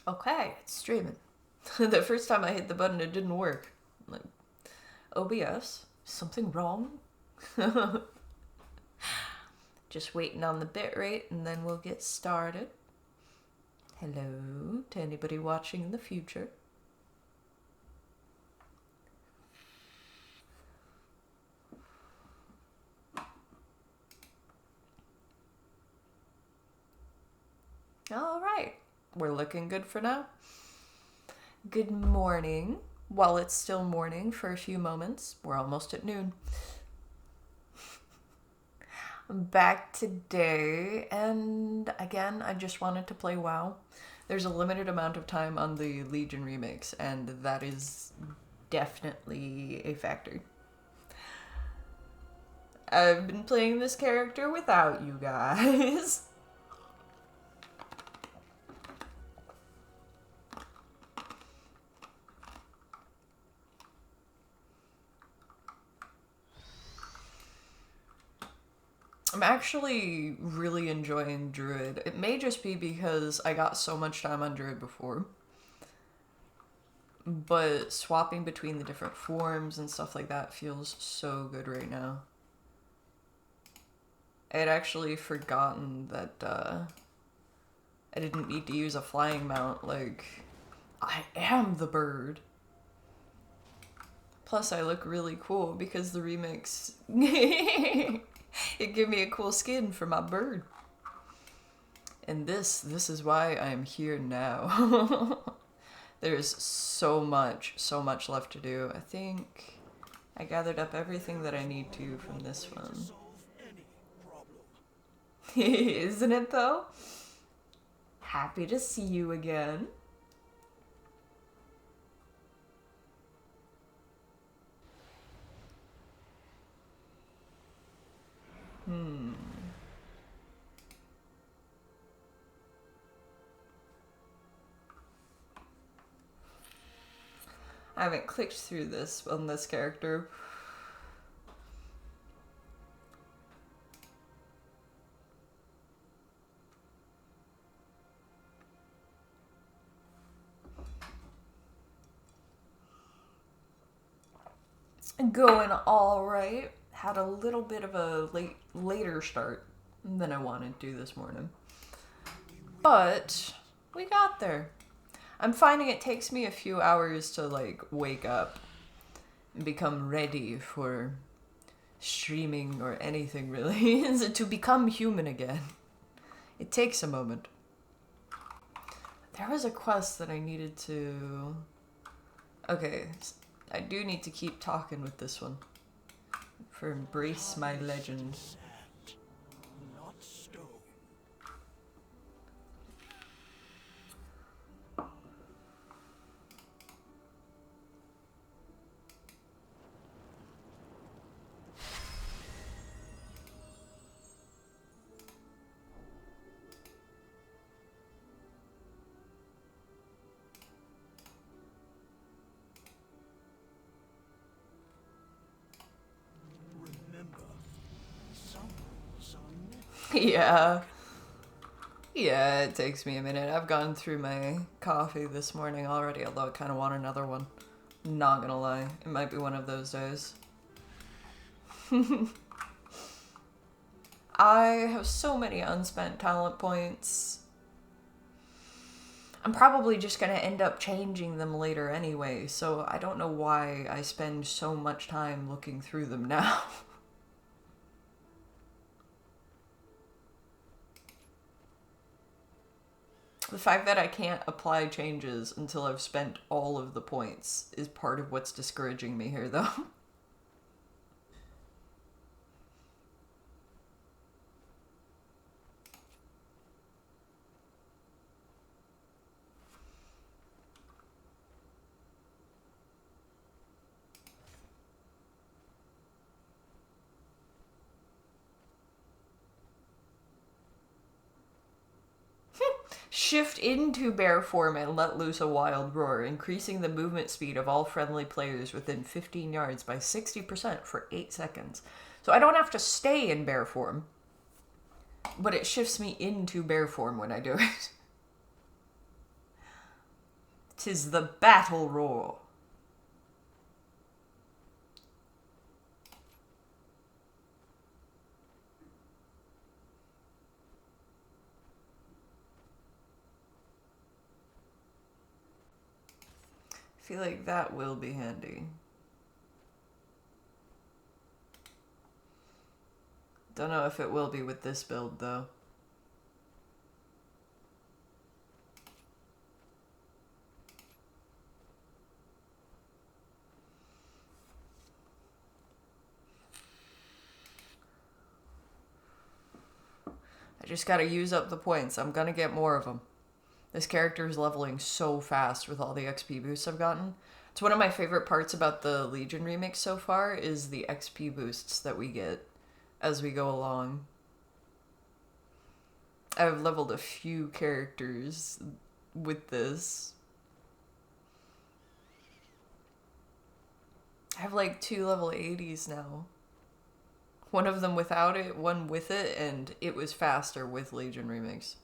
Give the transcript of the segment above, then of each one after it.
Okay, it's streaming. The first time I hit the button, it didn't work. I'm like, OBS? Something wrong? Just waiting on the bitrate and then we'll get started. Hello to anybody watching in the future. All right, we're looking good for now. Good morning. While it's still morning for a few moments, we're almost at noon. I'm back today, and again, I just wanted to play WoW. There's a limited amount of time on the Legion remakes, and that is definitely a factor. I've been playing this character without you guys. I'm actually really enjoying Druid. It may just be because I got so much time on Druid before. But swapping between the different forms and stuff like that feels so good right now. I had actually forgotten that I didn't need to use a flying mount. Like, I am the bird. Plus, I look really cool because the remix it gave me a cool skin for my bird. And this is why I'm here now. There's so much left to do. I think I gathered up everything that I need to from this one. Isn't it though? Happy to see you again. I haven't clicked through this on this character. Going all right. Had a little bit of a later start than I wanted to this morning. But we got there. I'm finding it takes me a few hours to like wake up and become ready for streaming or anything really. To become human again. It takes a moment. There was a quest that I needed to... Okay, I do need to keep talking with this one. For Embrace My Legend. Yeah. Yeah, it takes me a minute. I've gone through my coffee this morning already, although I kind of want another one. Not gonna lie, it might be one of those days. I have so many unspent talent points. I'm probably just gonna end up changing them later anyway, so I don't know why I spend so much time looking through them now. The fact that I can't apply changes until I've spent all of the points is part of what's discouraging me here, though. Shift into bear form and let loose a wild roar, increasing the movement speed of all friendly players within 15 yards by 60% for 8 seconds. So I don't have to stay in bear form, but it shifts me into bear form when I do it. 'Tis the battle roar. I feel like that will be handy. Don't know if it will be with this build, though. I just gotta use up the points. I'm gonna get more of them. This character is leveling so fast with all the XP boosts I've gotten. It's one of my favorite parts about the Legion remix so far is the XP boosts that we get as we go along. I've leveled a few characters with this. I have like 2 level 80s now. One of them without it, one with it, and it was faster with Legion remix.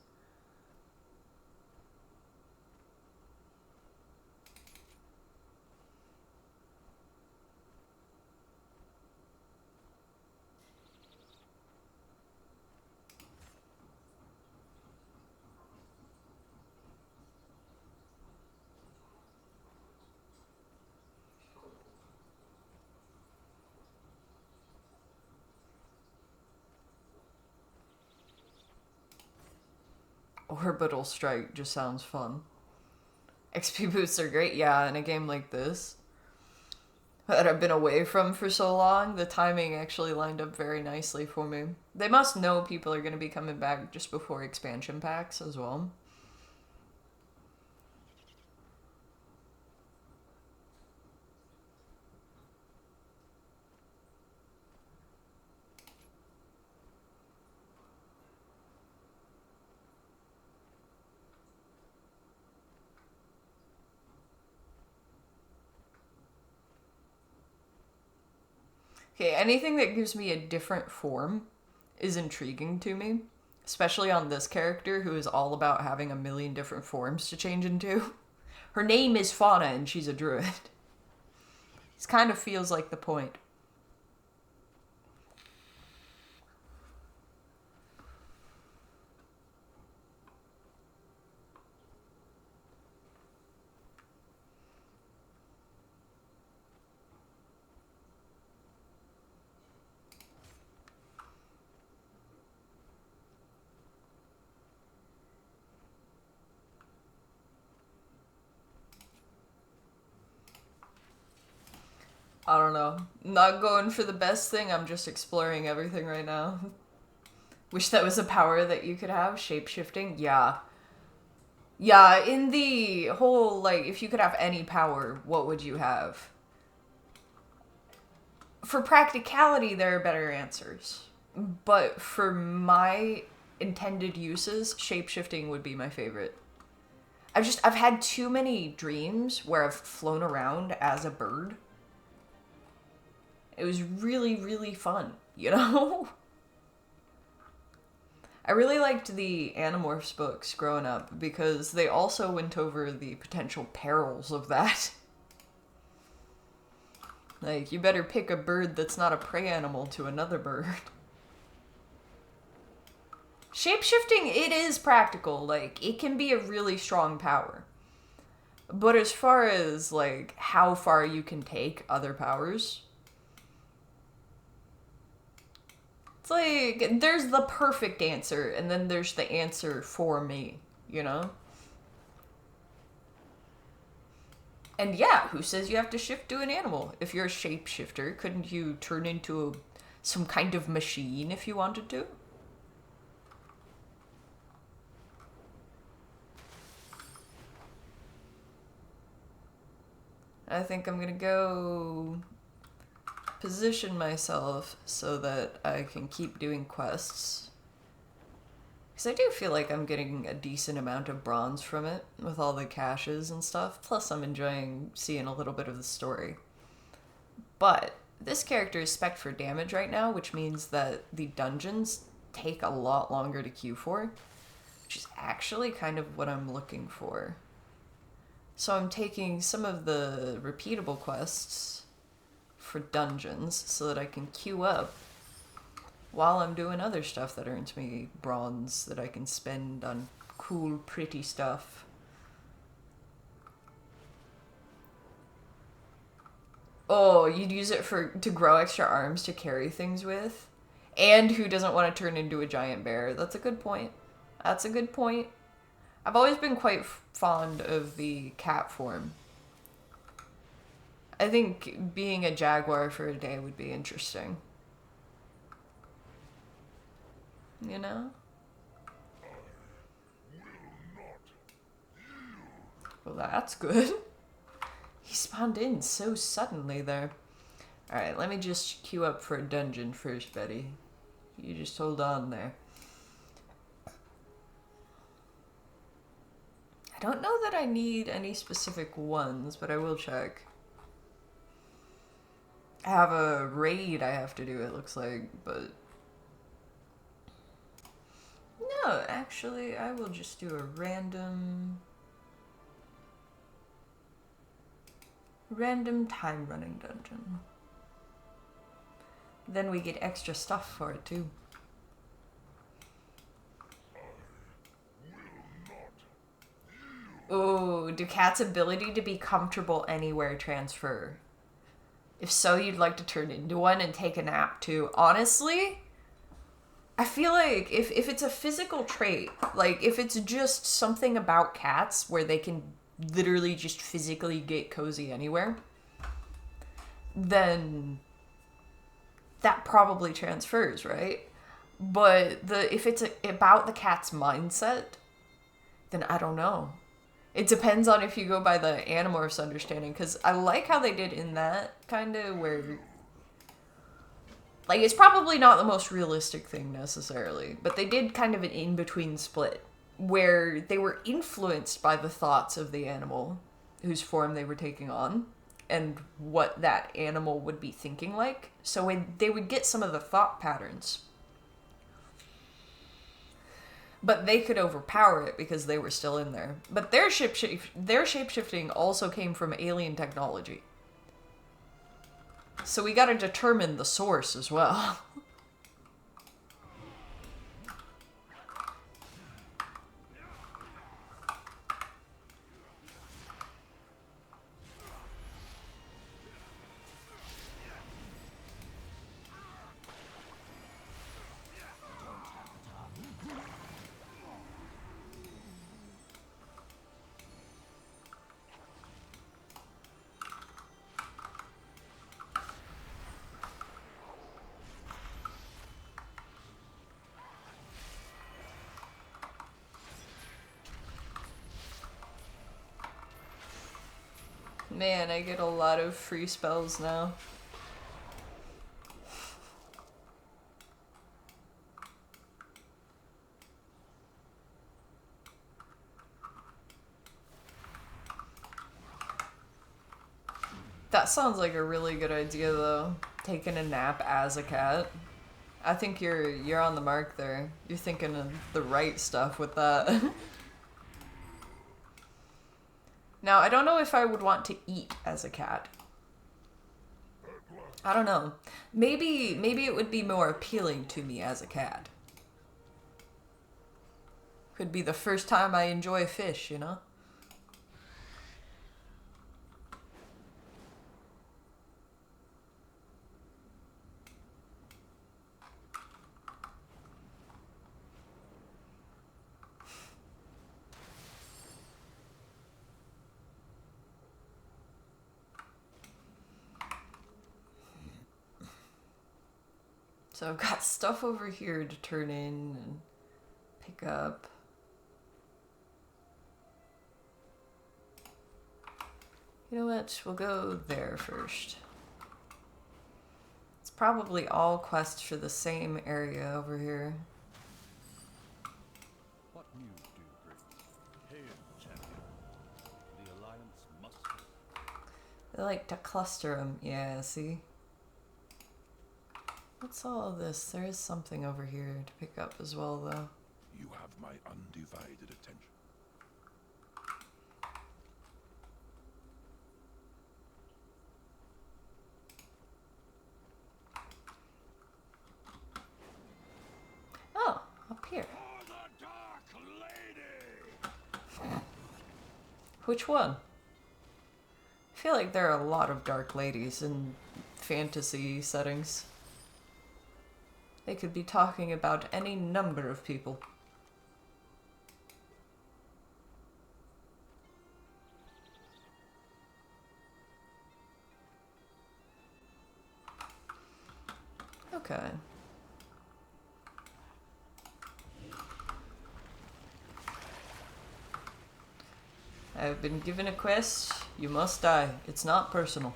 Orbital Strike just sounds fun. XP boosts are great, yeah, in a game like this that I've been away from for so long, the timing actually lined up very nicely for me. They must know people are going to be coming back just before expansion packs as well. Okay, anything that gives me a different form is intriguing to me, especially on this character who is all about having a million different forms to change into. Her name is Fauna and she's a druid. This kind of feels like the point. I don't know. Not going for the best thing, I'm just exploring everything right now. Wish that was a power that you could have. Shape-shifting? Yeah. Yeah, in the whole, like, if you could have any power, what would you have? For practicality, there are better answers. But for my intended uses, shape-shifting would be my favorite. I've had too many dreams where I've flown around as a bird. It was really, really fun, you know? I really liked the Animorphs books growing up because they also went over the potential perils of that. Like, you better pick a bird that's not a prey animal to another bird. Shapeshifting, it is practical. Like, it can be a really strong power. But as far as, like, how far you can take other powers, it's like, there's the perfect answer, and then there's the answer for me, you know? And yeah, who says you have to shift to an animal? If you're a shapeshifter, couldn't you turn into some kind of machine if you wanted to? I think I'm gonna go position myself so that I can keep doing quests. Because I do feel like I'm getting a decent amount of bronze from it, with all the caches and stuff. Plus I'm enjoying seeing a little bit of the story. But this character is spec'd for damage right now, which means that the dungeons take a lot longer to queue for, which is actually kind of what I'm looking for. So I'm taking some of the repeatable quests for dungeons so that I can queue up while I'm doing other stuff that earns me bronze that I can spend on cool, pretty stuff. Oh, you'd use it to grow extra arms to carry things with? And who doesn't want to turn into a giant bear? That's a good point. That's a good point. I've always been quite fond of the cat form. I think being a jaguar for a day would be interesting. You know? Well, that's good. He spawned in so suddenly there. Alright, let me just queue up for a dungeon first, Betty. You just hold on there. I don't know that I need any specific ones, but I will check. I have a raid I have to do, it looks like, but... No, actually, I will just do a random time running dungeon. Then we get extra stuff for it too. Ooh, do cats' ability to be comfortable anywhere transfer? If so, you'd like to turn into one and take a nap too. Honestly, I feel like if it's a physical trait, like if it's just something about cats where they can literally just physically get cozy anywhere, then that probably transfers, right? But if it's about the cat's mindset, then I don't know. It depends on if you go by the Animorphs understanding, because I like how they did in that kind of where... Like, it's probably not the most realistic thing necessarily, but they did kind of an in-between split, where they were influenced by the thoughts of the animal whose form they were taking on, and what that animal would be thinking like. So when they would get some of the thought patterns. But they could overpower it because they were still in there. But their shapeshifting also came from alien technology. So we gotta determine the source as well. Man, I get a lot of free spells now. That sounds like a really good idea, though. Taking a nap as a cat. I think you're on the mark there. You're thinking of the right stuff with that. Now, I don't know if I would want to eat as a cat. I don't know. Maybe it would be more appealing to me as a cat. Could be the first time I enjoy fish, you know? So I've got stuff over here to turn in and pick up. You know what? We'll go there first. It's probably all quests for the same area over here. What news do you bring? Hail, champion. The Alliance must... They like to cluster them. Yeah, see? What's all of this? There is something over here to pick up as well, though. You have my undivided attention. Which one? I feel like there are a lot of dark ladies in fantasy settings. They could be talking about any number of people. Okay. I have been given a quest. You must die. It's not personal.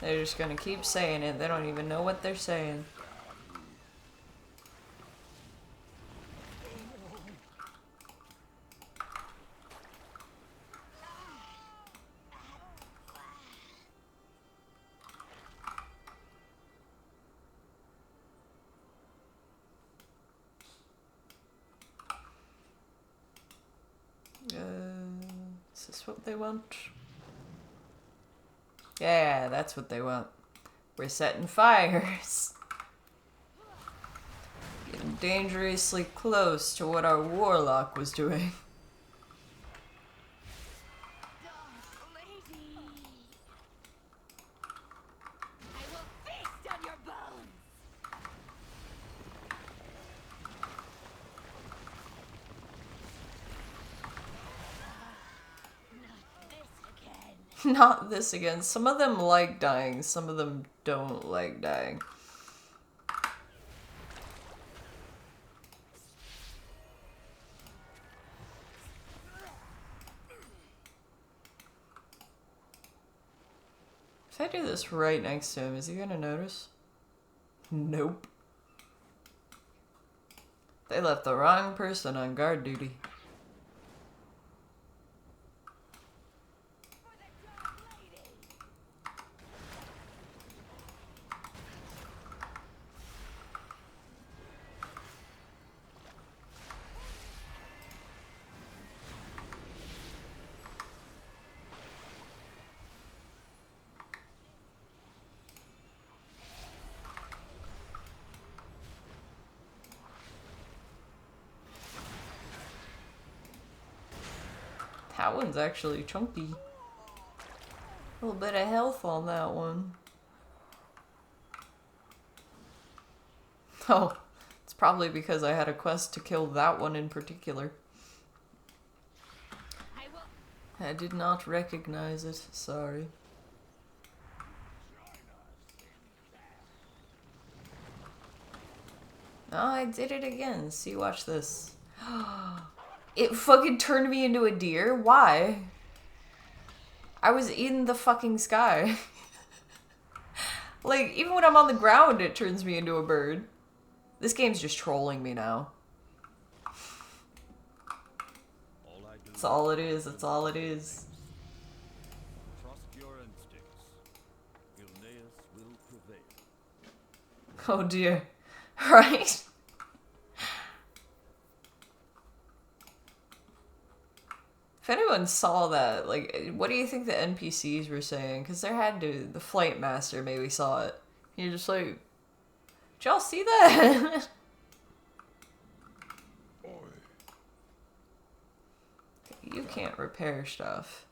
They're just gonna keep saying it. They don't even know what they're saying. Is this what they want? Yeah, that's what they want. We're setting fires. Getting dangerously close to what our warlock was doing. Dark lady, I will feast on your bones. Not this again. Not this again. Some of them like dying, some of them don't like dying. If I do this right next to him, is he gonna notice? Nope. They left the wrong person on guard duty. For the dark lady. That one's actually chunky. A little bit of health on that one. Oh, it's probably because I had a quest to kill that one in particular. I will. I did not recognize it, sorry. Oh, I did it again. See, watch this. It fucking turned me into a deer? Why? I was in the fucking sky. Like, even when I'm on the ground, it turns me into a bird. This game's just trolling me now. All I do That's all it is, that's all it is. trust your instincts. Gilneas will prevail. Oh dear. Right? If anyone saw that, like, what do you think the NPCs were saying? Because there had to, the flight master maybe saw it. You're just like, did y'all see that? You can't repair stuff.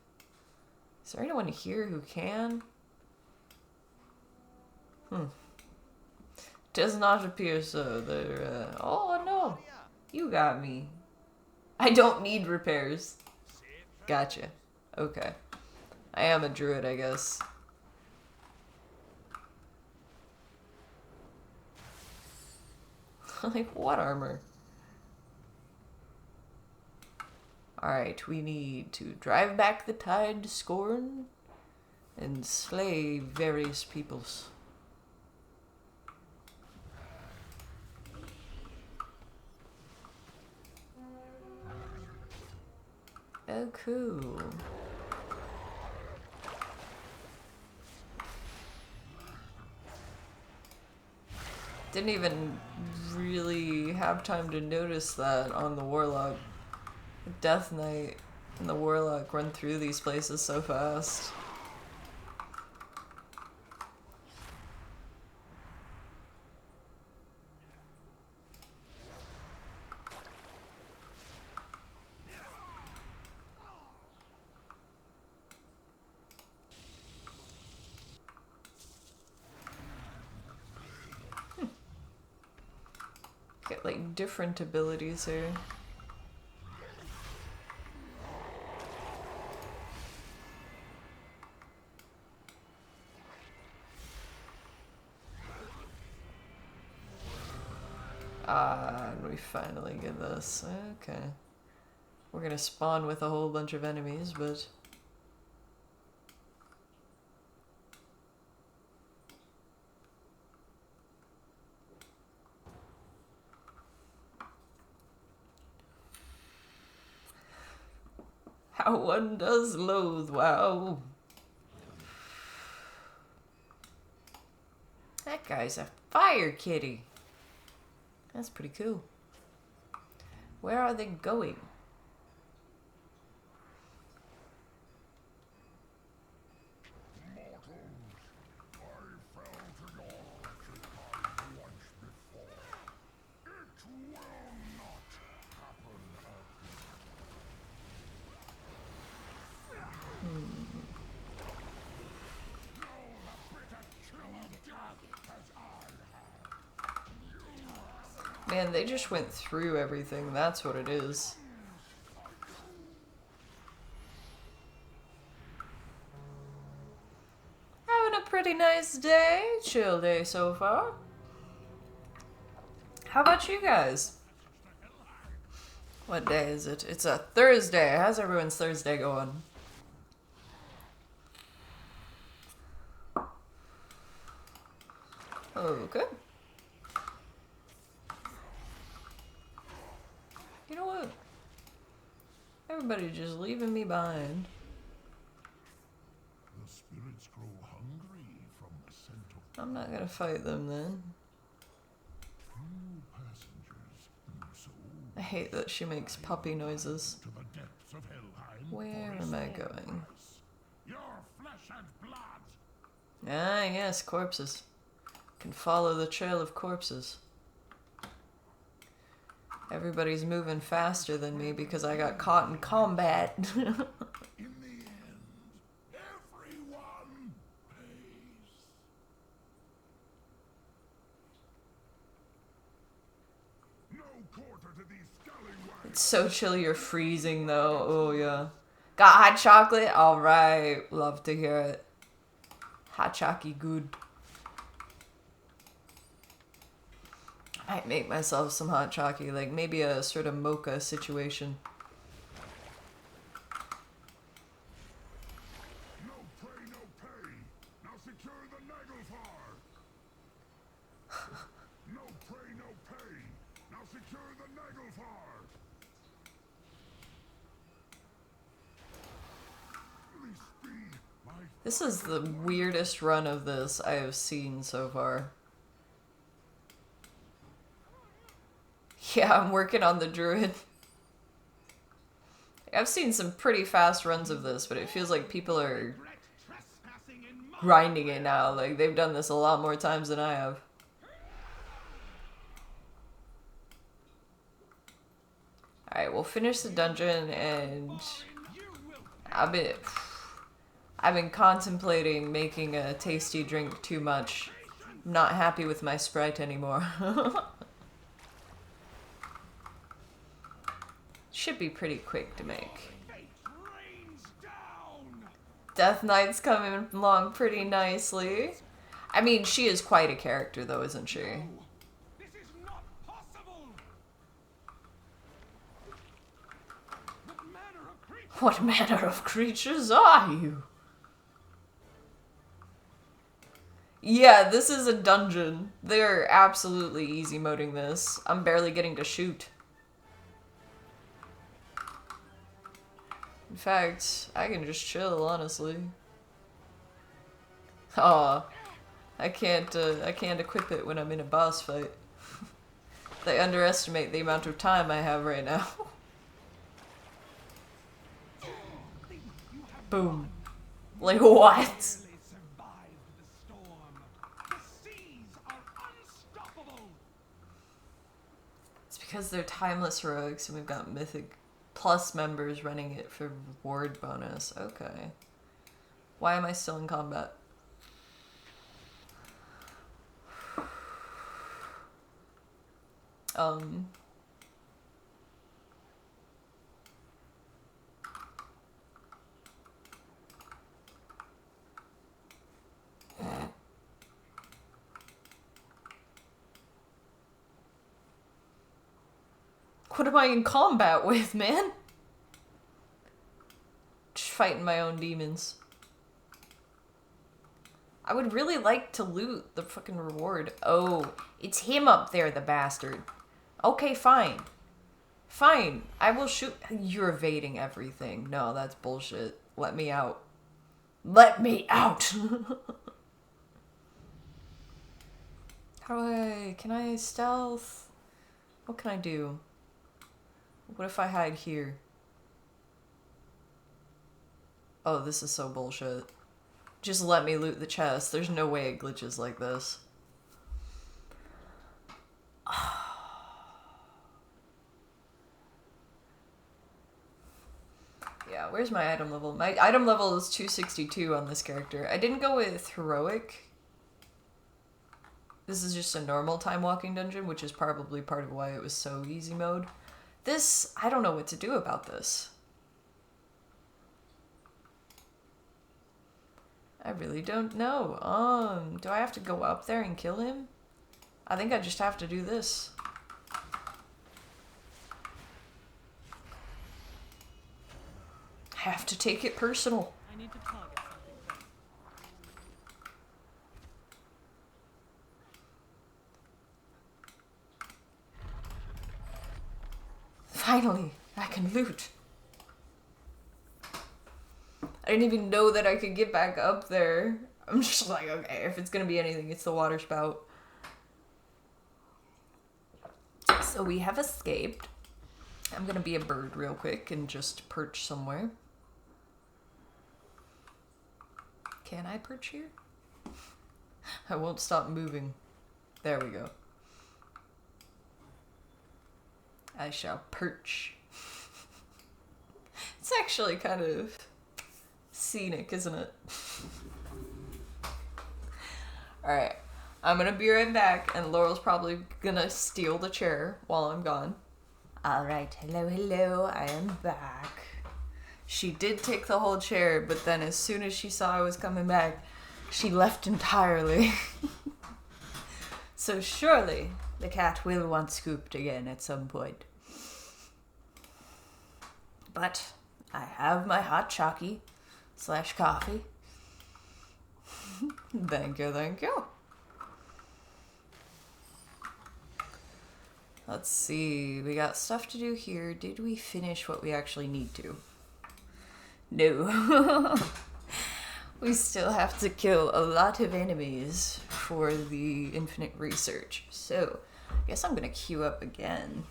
Is there anyone here who can? Does not appear so. They're, oh no. You got me. I don't need repairs. Gotcha. Okay. I am a druid, I guess. Like, what armor? Alright, we need to drive back the tide to Scorn and slay various peoples. Oh, cool. Didn't even really have time to notice that on the Warlock. Death Knight and the Warlock run through these places so fast. Get like different abilities here. And we finally get this. Okay. We're gonna spawn with a whole bunch of enemies, but... how one does loathe WoW. That guy's a fire kitty. That's pretty cool. Where are they going? Man, they just went through everything. That's what it is. Having a pretty nice day. Chill day so far. How about you guys? What day is it? It's a Thursday. How's everyone's Thursday going? Okay. You know what? Everybody's just leaving me behind. The spirits grow hungry from the scent of I'm not gonna fight them then. few passengers. So I hate that she makes puppy noises. to the depths of Helheim. Where for am I its going? wonders. Your flesh and blood. Ah, yes, corpses. Can follow the trail of corpses. Everybody's moving faster than me because I got caught in combat. In the end, everyone pays. No quarter to these scallywags. It's so chill you're freezing though. Oh yeah. Got hot chocolate? Alright. Love to hear it. Hot chocky good. I might make myself some hot chocky, like maybe a sort of mocha situation. No pray, no pay. Now secure the Naglfar. No pray, no pay. Now secure the Naglfar. Please be my This is the weirdest run of this I have seen so far. Yeah, I'm working on the druid. I've seen some pretty fast runs of this, but it feels like people are grinding it now. Like, they've done this a lot more times than I have. Alright, we'll finish the dungeon, and I've been contemplating making a tasty drink too much. I'm not happy with my Sprite anymore. Should be pretty quick to make. Death Knight's coming along pretty nicely. I mean, she is quite a character though, isn't she? This is not possible. What manner of creatures are you? Yeah, this is a dungeon. They're absolutely easy moding this. I'm barely getting to shoot. In fact, I can just chill, honestly. Aw, I can't equip it when I'm in a boss fight. They underestimate the amount of time I have right now. Boom. Like what? Barely survived the storm. The seas are unstoppable. It's because they're timeless rogues and we've got Mythic Plus members running it for reward bonus. Okay. Why am I still in combat? What am I in combat with, man? Just fighting my own demons. I would really like to loot the fucking reward. Oh, it's him up there, the bastard. Okay, fine. Fine. I will shoot. You're evading everything. No, that's bullshit. Let me out. Let me out! How do I... Can I stealth? What can I do? What if I hide here? Oh, this is so bullshit. Just let me loot the chest. There's no way it glitches like this. Yeah, where's my item level? My item level is 262 on this character. I didn't go with heroic. This is just a normal time walking dungeon, which is probably part of why it was so easy mode. This, I don't know what to do about this. I really don't know. Do I have to go up there and kill him? I think I just have to do this. Have to take it personal. I need to target something first. Finally, I can loot. I didn't even know that I could get back up there. I'm just like, okay, if it's gonna be anything, it's the water spout. So we have escaped. I'm gonna be a bird real quick and just perch somewhere. Can I perch here? I won't stop moving. There we go. I shall perch. It's actually kind of scenic, isn't it? Alright, I'm gonna be right back, and Laurel's probably gonna steal the chair while I'm gone. Alright, hello, I am back. She did take the whole chair, but then as soon as she saw I was coming back, she left entirely. So surely the cat will want scooped again at some point. But I have my hot chalky / coffee. Thank you, thank you. Let's see, we got stuff to do here. Did we finish what we actually need to? No. We still have to kill a lot of enemies for the infinite research. So, I guess I'm gonna queue up again.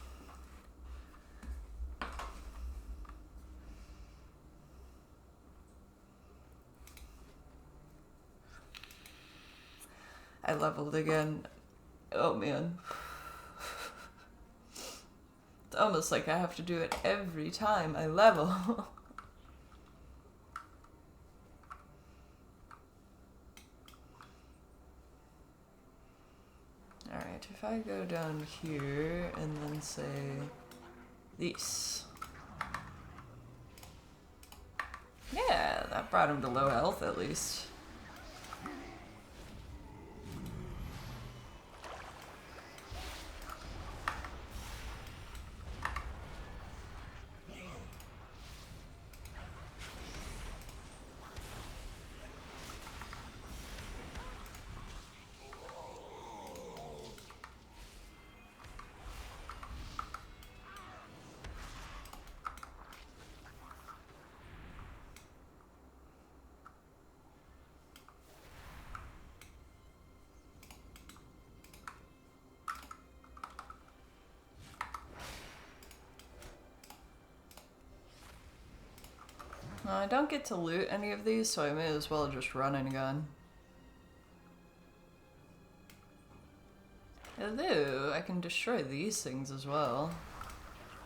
I leveled again. Oh man. It's almost like I have to do it every time I level. Alright, if I go down here and then say this. Yeah, that brought him to low health at least. I don't get to loot any of these, so I may as well just run and gun. Although, I can destroy these things as well.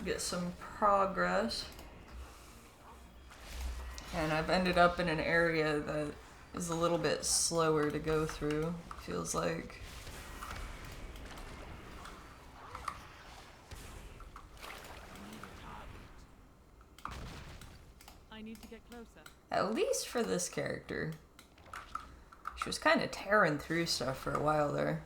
Get some progress. And I've ended up in an area that is a little bit slower to go through, feels like. I need to get closer. At least for this character. She was kind of tearing through stuff for a while there.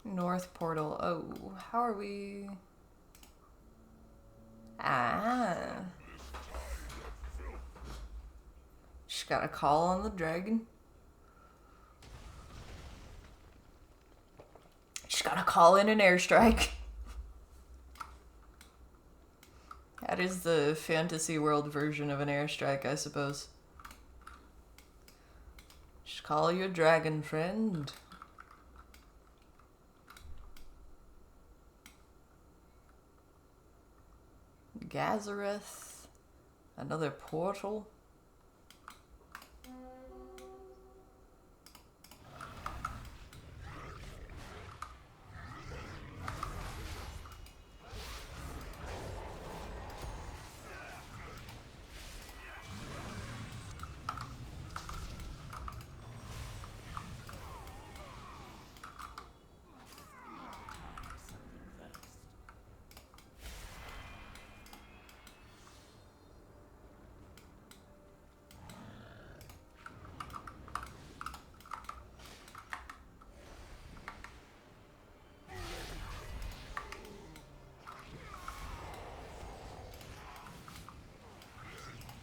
North portal. Oh, how are we? Ah. Just gotta call on the dragon. Just gotta call in an airstrike. That is the fantasy world version of an airstrike, I suppose. Just call your dragon friend. Gazareth. Another portal.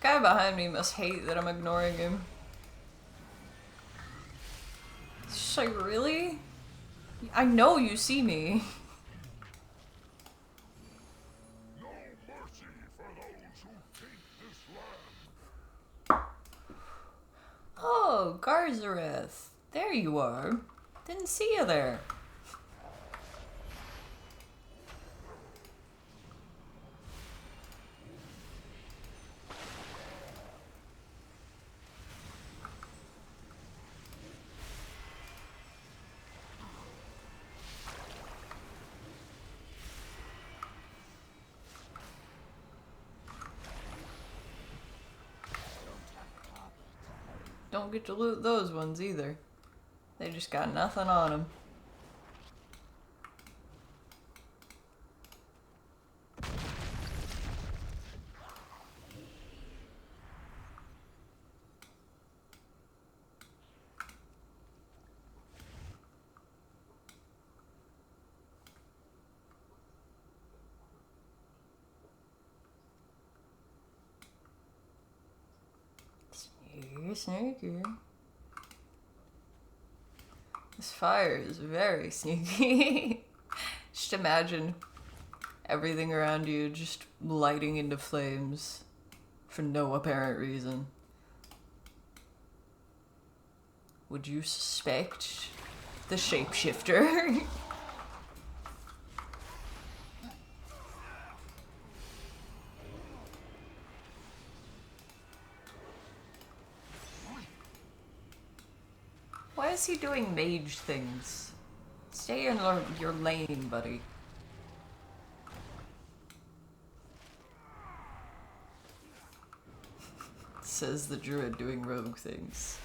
Guy behind me must hate that I'm ignoring him. She's like, really? I know you see me. No mercy for those who take this land. Oh, Garzareth. There you are. Didn't see you there. Don't get to loot those ones either. They just got nothing on them. Sneaky. This fire is very sneaky. Just imagine everything around you just lighting into flames for no apparent reason. Would you suspect the shapeshifter? Why is he doing mage things? Stay in your lane, buddy. Says the druid doing rogue things.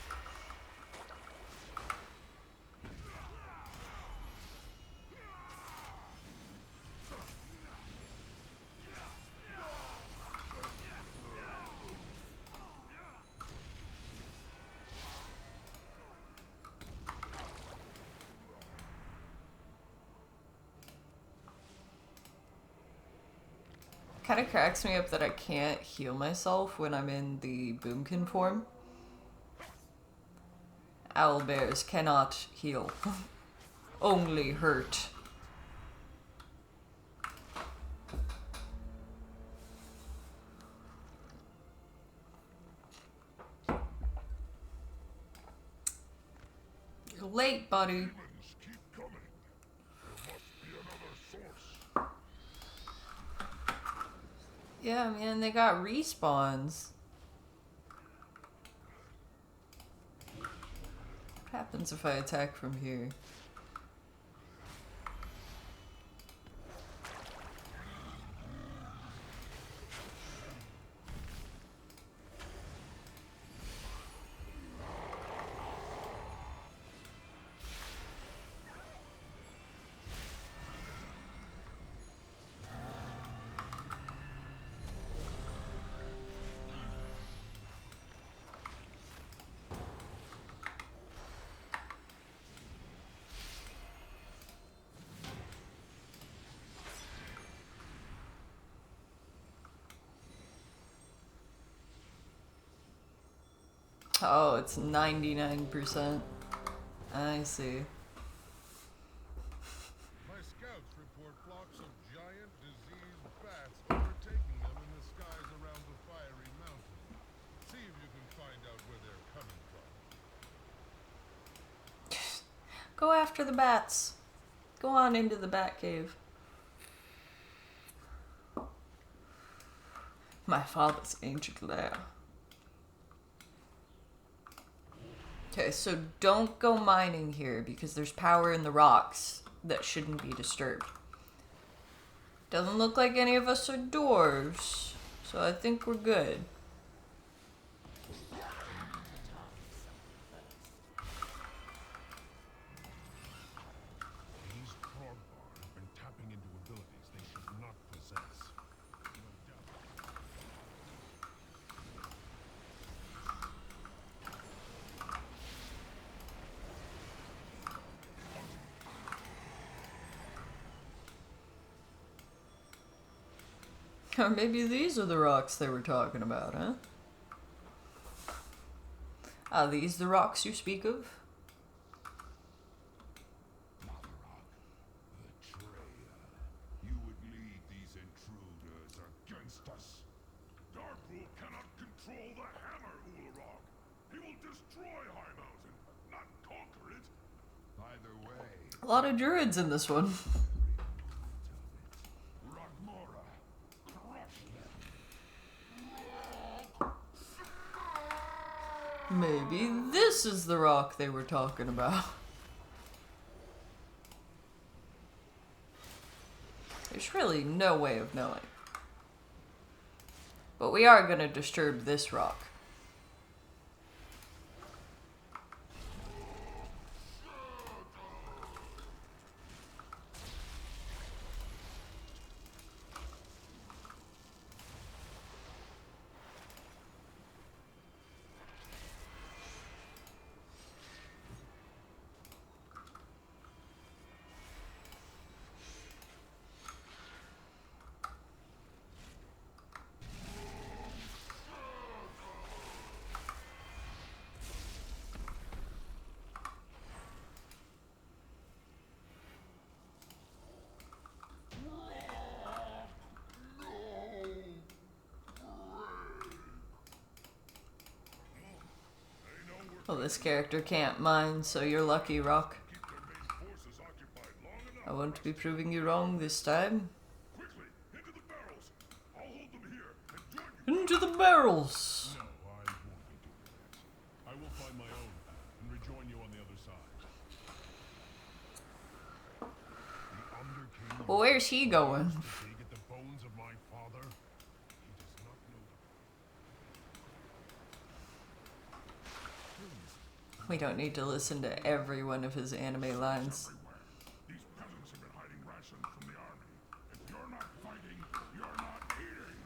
Kind of cracks me up that I can't heal myself when I'm in the boomkin form. Owlbears cannot heal. Only hurt. You're late, buddy. Yeah, man, they got respawns. What happens if I attack from here? Oh, it's 99%. I see. My scouts report flocks of giant, diseased bats overtaking them in the skies around the fiery mountain. See if you can find out where they're coming from. Go after the bats. Go on into the bat cave. My father's ancient lair. Okay, so don't go mining here because there's power in the rocks that shouldn't be disturbed. Doesn't look like any of us are dwarves, so I think we're good. These Krogbar have been tapping into abilities they should not possess. No doubt. Or maybe these are the rocks they were talking about, huh? Are these the rocks you speak of? Motherok, betrayer. You would lead these intruders against us. Darkroot cannot control the hammer, Ulrog. He will destroy High Mountain, not conquer it. Either way, A lot of druids in this one. Ragmora, crush them. Maybe this is the rock they were talking about. There's really no way of knowing. But we are gonna disturb this rock. Well, this character can't mine, so you're lucky, Rock. Keep their main forces occupied long enough. I won't be proving you wrong this time. Quickly, into the barrels. I'll hold them here and join you. Into the barrels! No, I won't be doing that. I will find my own path and rejoin you on the other side. where's he going? Dig at the bones of my father. He does not know the We don't need to listen to every one of his anime lines. These peasants have been hiding rations from the army. If you're not fighting, you're not eating.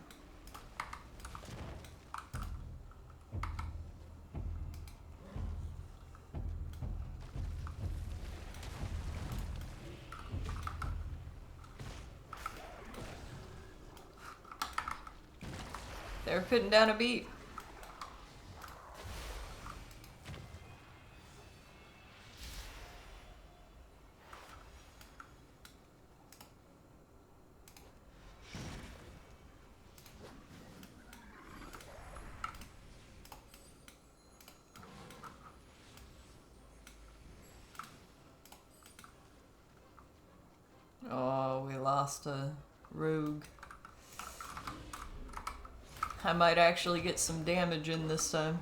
They're putting down a beat. Oh, we lost a rogue. I might actually get some damage in this time.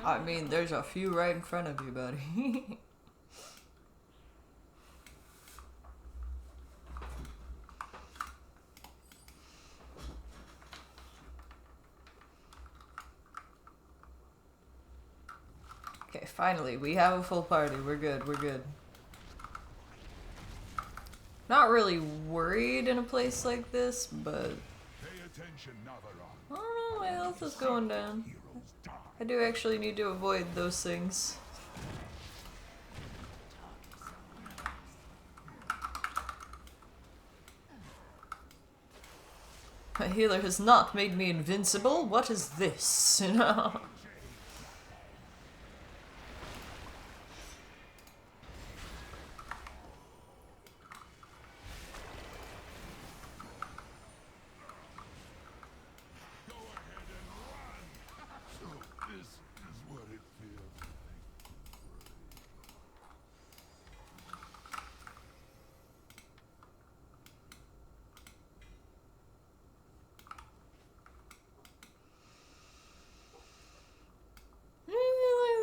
I mean, there's a few right in front of you, buddy. Okay, finally, we have a full party. We're good, we're good. Not really worried in a place like this, but Pay attention, Navarone. I don't know, my health is going down. Heroes die. I do actually need to avoid those things. My healer has not made me invincible. What is this? You know? Go ahead and run. So this is what it feels like.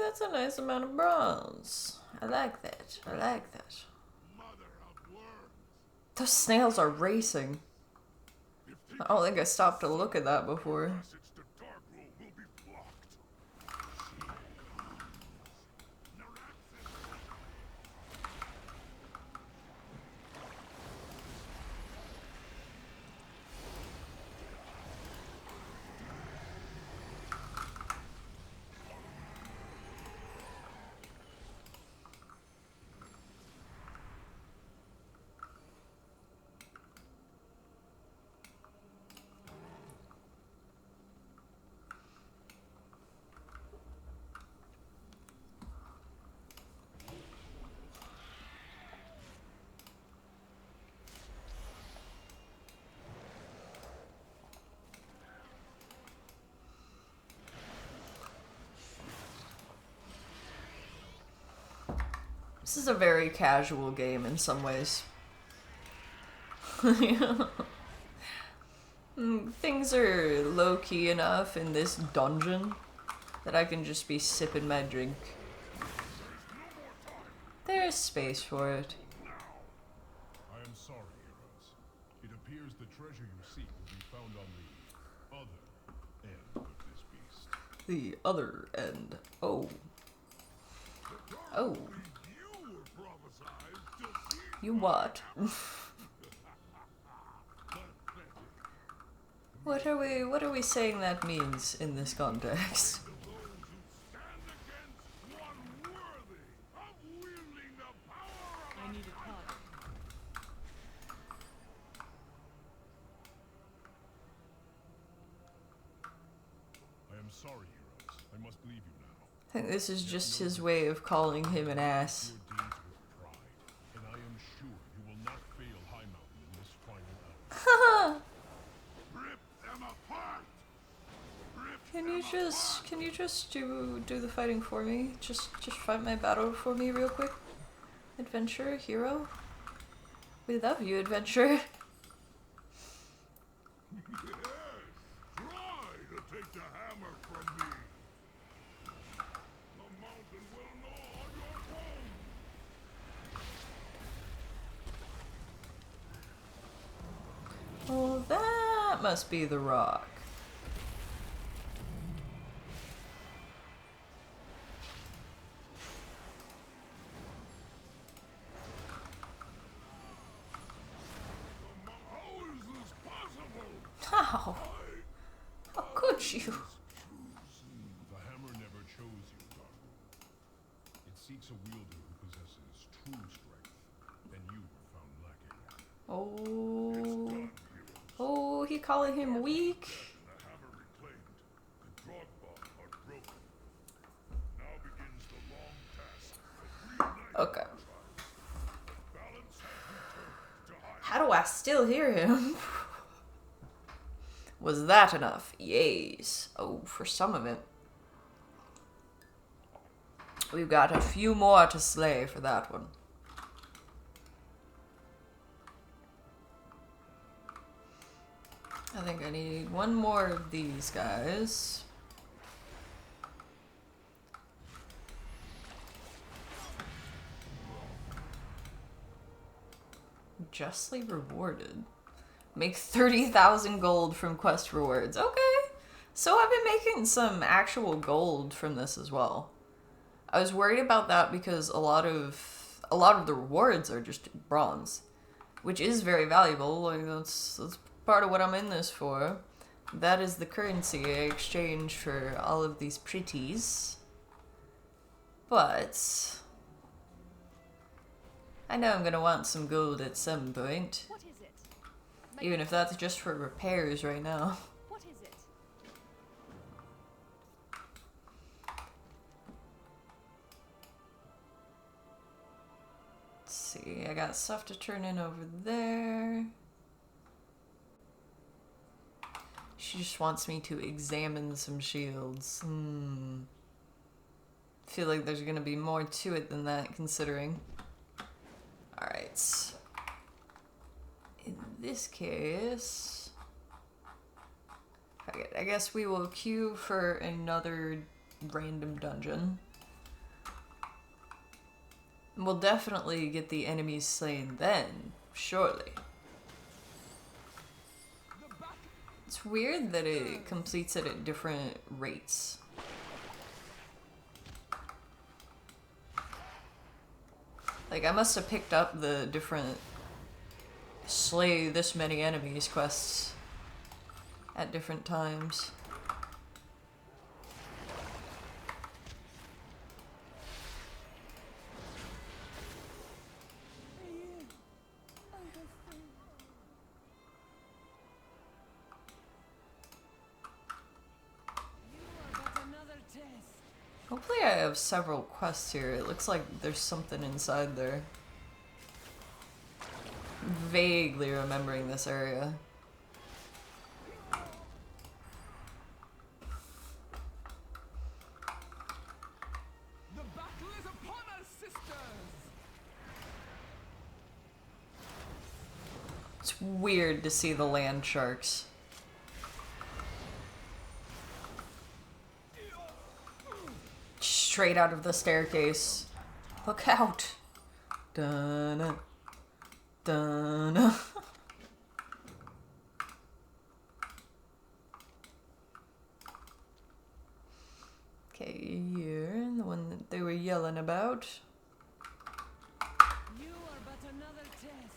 That's a nice amount of bronze. I like that. I like that. Mother of worms. Those snails are racing. I don't think I stopped to look at that before. Passage to Darkroom will be blocked. This is a very casual game in some ways. Things are low-key enough in this dungeon that I can just be sipping my drink. There's space for it. I am sorry, heroes. It appears the treasure you seek will be found on the other end of this beast. The other end. Oh. Oh. You were prophesied to see You what? What are we saying that means in this context? those who stand against one worthy of wielding the power of I need a target. I am sorry, heroes. I must leave you now. I think this is just his way of calling him an ass. Your deeds with pride, and I am sure you will not fail High Mountain in this final hour. Rip them apart! Rip Can you just do the fighting for me? Just fight my battle for me real quick? Adventure, hero? We love you, adventure. Yes! Try to take the hammer from me! The mountain will gnaw on your bones! Well, that must be the rock. How is this possible? How? How could you? The hammer never chose you, Darko. It seeks a wielder who possesses true strength, and you were found lacking. Oh, he calling him weak. The hammer reclaimed, the Drogba are broken. Now begins the long task of reuniting Okay. balance has returned to High. How do I still hear him? Was that enough? Yes. Oh, for some of it. We've got a few more to slay for that one. I think I need one more of these guys. Justly rewarded. Make 30,000 gold from quest rewards. Okay. So I've been making some actual gold from this as well. I was worried about that because a lot of the rewards are just bronze, which is very valuable. Like that's part of what I'm in this for. That is the currency I exchange for all of these pretties. But I know I'm gonna want some gold at some point. What is it? Even if that's just for repairs right now. What is it? Let's see, I got stuff to turn in over there. She just wants me to examine some shields. Feel like there's gonna be more to it than that, considering. Alright. In this case... Okay, I guess we will queue for another random dungeon. We'll definitely get the enemies slain then, surely. It's weird that it completes it at different rates. Like, I must have picked up the different slay this many enemies quests at different times. Hopefully I have several quests here. It looks like there's something inside there. Vaguely remembering this area. The battle is upon us, sisters! It's weird to see the land sharks. Straight out of the staircase. Look out. Dun dun. Okay, here, the one that they were yelling about. You are but another test.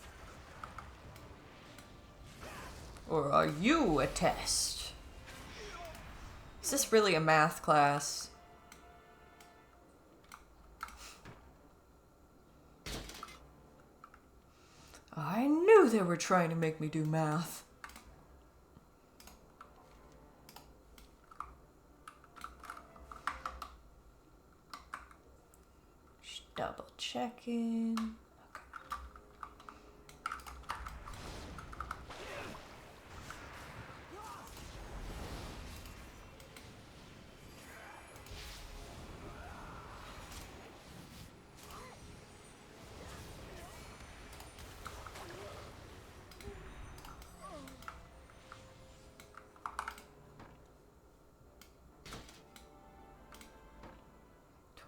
Or are you a test? Is this really a math class? I knew they were trying to make me do math. Double checking.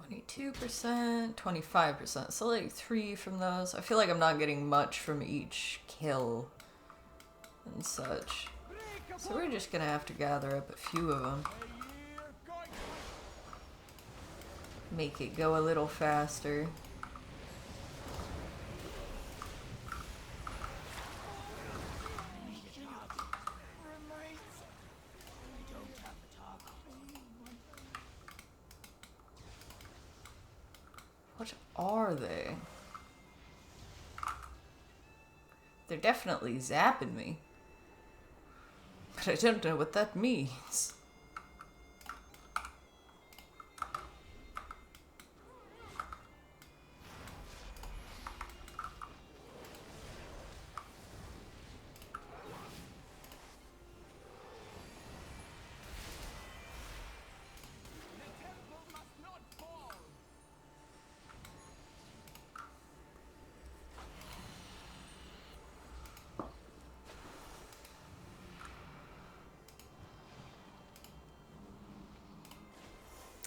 Okay. %, 25%. So like 3 from those. I feel like I'm not getting much from each kill and such. So we're just gonna have to gather up a few of them. Make it go a little faster. What are they? They're definitely zapping me. But I don't know what that means.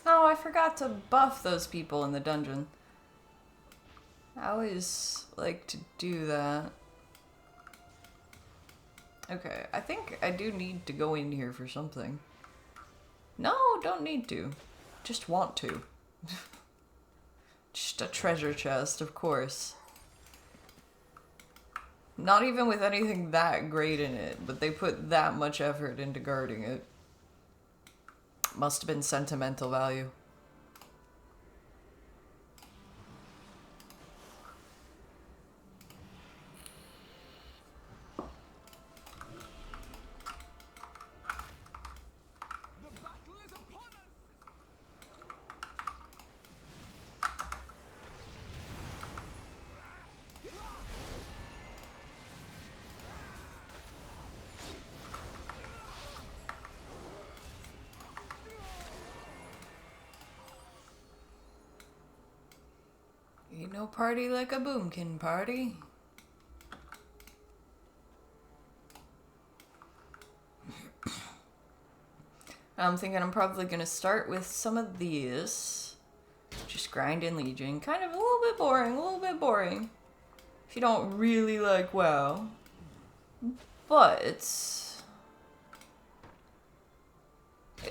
Oh, I forgot to buff those people in the dungeon. I always like to do that. Okay, I think I do need to go in here for something. No, don't need to. Just want to. Just a treasure chest, of course. Not even with anything that great in it, but they put that much effort into guarding it. Must have been sentimental value. The battle is upon us! Ain't no party like a boomkin party. I'm thinking I'm probably gonna start with some of these. Just grind in Legion. Kind of a little bit boring, a little bit boring. If you don't really like WoW. But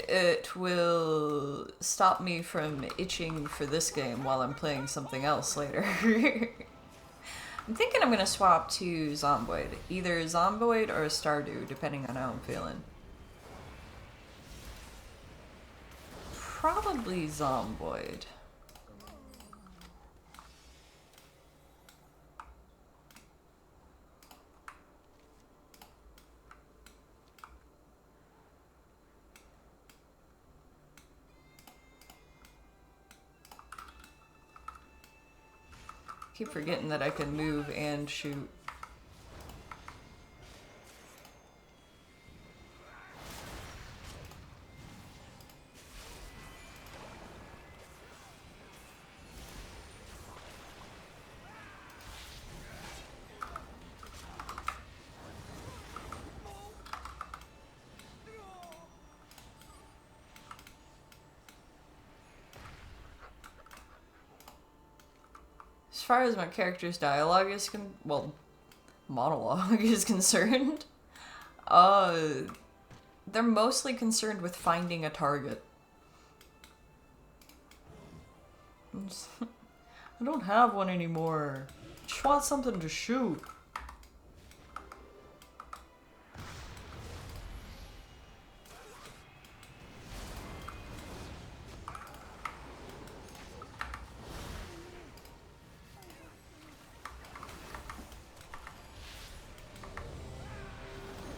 it will stop me from itching for this game while I'm playing something else later. I'm thinking I'm gonna swap to Zomboid. Either Zomboid or Stardew, depending on how I'm feeling. Probably Zomboid. Keep forgetting that I can move and shoot. As far as my character's dialogue is monologue is concerned, they're mostly concerned with finding a target. I don't have one anymore. Just want something to shoot.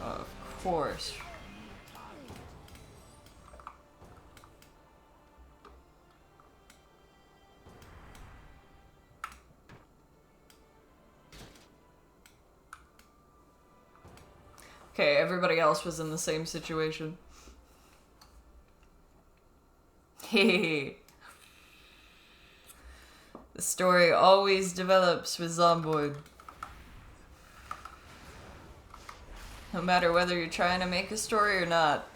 Of course. Okay, everybody else was in the same situation. Hey. The story always develops with Zomboid. No matter whether you're trying to make a story or not.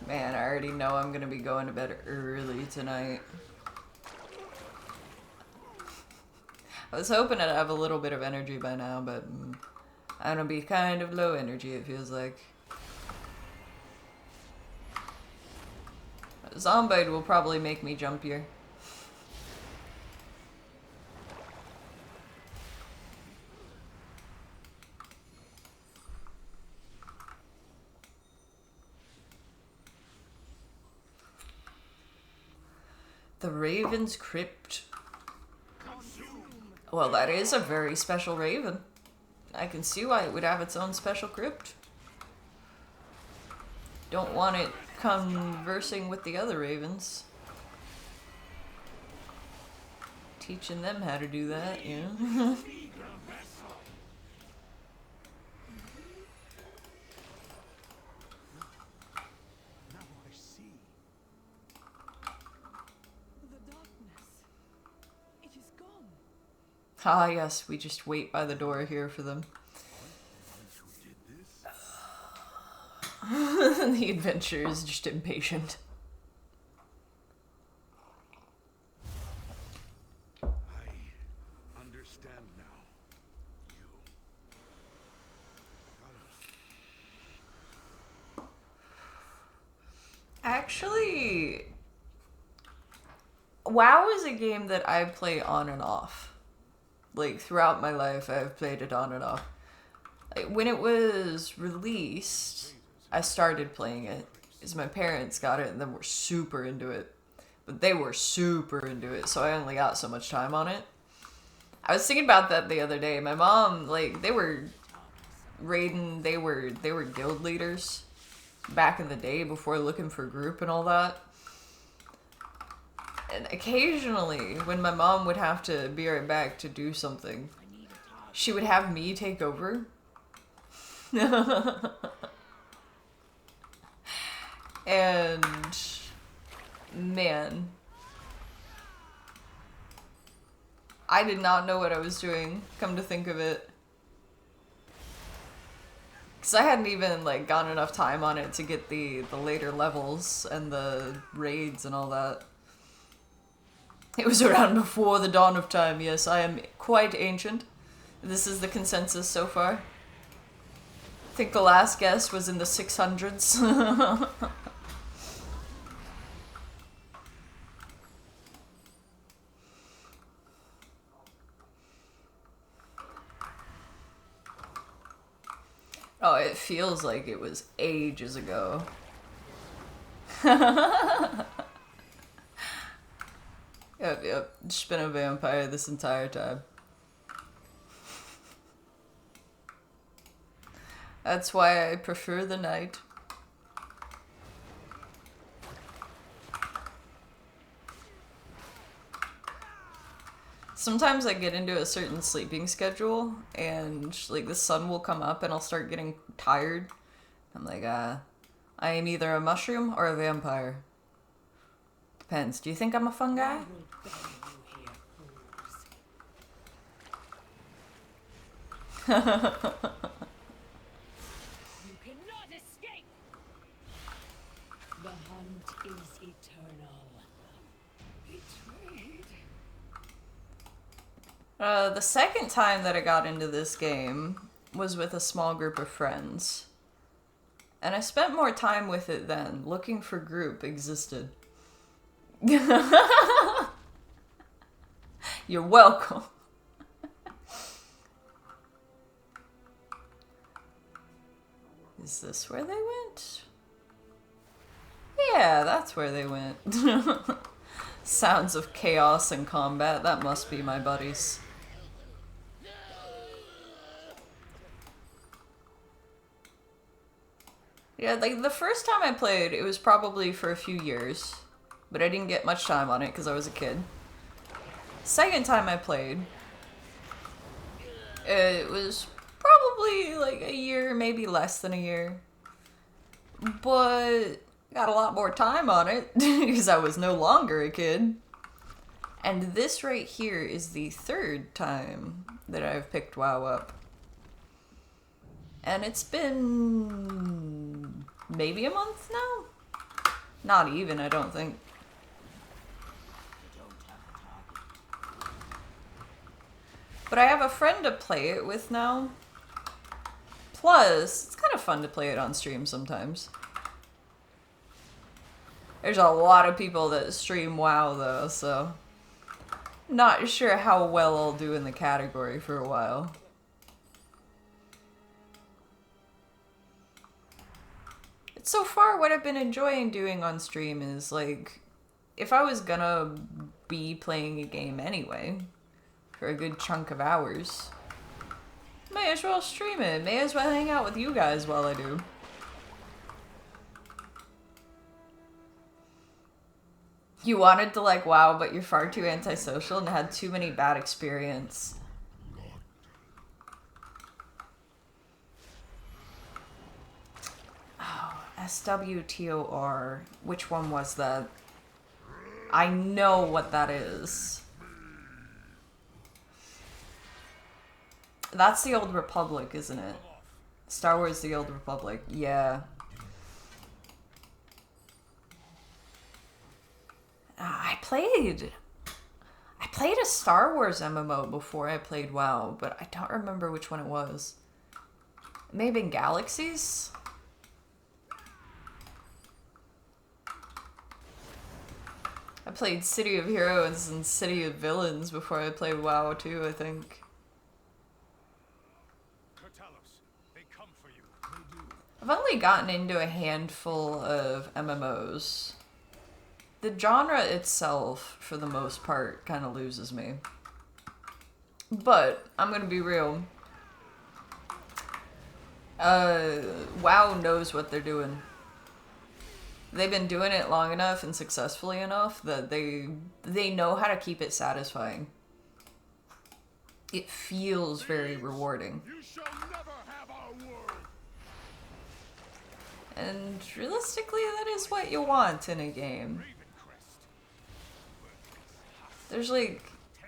Man, I already know I'm gonna be going to bed early tonight. I was hoping I'd have a little bit of energy by now, but I'm gonna be kind of low energy, it feels like. Zomboid will probably make me jumpier. The Raven's Crypt. Well, that is a very special raven. I can see why it would have its own special crypt. Don't want it conversing with the other ravens. Teaching them how to do that, you know? Ah, yes, we just wait by the door here for them. The adventurer is just impatient. I understand now. Actually, WoW is a game that I play on and off. Like, throughout my life, I've played it on and off. Like, when it was released, I started playing it, because my parents got it and then were super into it. But they were super into it, so I only got so much time on it. I was thinking about that the other day. My mom, like, they were raiding, they were guild leaders back in the day before looking for group and all that. And occasionally, when my mom would have to be right back to do something, she would have me take over. And, man, I did not know what I was doing, come to think of it. Because I hadn't even, like, gotten enough time on it to get the later levels and the raids and all that. It was around before the dawn of time, yes, I am quite ancient. This is the consensus so far. I think the last guess was in the 600s. Oh, it feels like it was ages ago. Yep. Just been a vampire this entire time. That's why I prefer the night. Sometimes I get into a certain sleeping schedule and like the sun will come up and I'll start getting tired. I'm like, I am either a mushroom or a vampire. Depends. Do you think I'm a fungi? You cannot escape! The hunt is eternal. Betrayed. The second time that I got into this game was with a small group of friends. And I spent more time with it then. Looking for group existed. You're welcome. Is this where they went? Yeah, that's where they went. Sounds of chaos and combat. That must be my buddies. Yeah, like the first time I played, it was probably for a few years, but I didn't get much time on it because I was a kid. Second time I played, it was probably like a year, maybe less than a year, but got a lot more time on it because I was no longer a kid. And this right here is the third time that I've picked WoW up. And it's been maybe a month now? Not even, I don't think. But I have a friend to play it with now. Plus, it's kind of fun to play it on stream sometimes. There's a lot of people that stream WoW though, so not sure how well I'll do in the category for a while. So far, what I've been enjoying doing on stream is, like, if I was gonna be playing a game anyway, for a good chunk of hours, may as well stream it, may as well hang out with you guys while I do. You wanted to like WoW, but you're far too antisocial and had too many bad experiences. SWTOR. Which one was that? I know what that is. That's the Old Republic, isn't it? Star Wars The Old Republic. Yeah. I played a Star Wars MMO before I played WoW, but I don't remember which one it was. It may have been Galaxies? I played City of Heroes and City of Villains before I played WoW too, I think. They come for you. They do. I've only gotten into a handful of MMOs. The genre itself, for the most part, kind of loses me. But, I'm gonna be real. WoW knows what they're doing. They've been doing it long enough and successfully enough that they know how to keep it satisfying. It feels very rewarding. You shall never have our world. And realistically, that is what you want in a game. There's like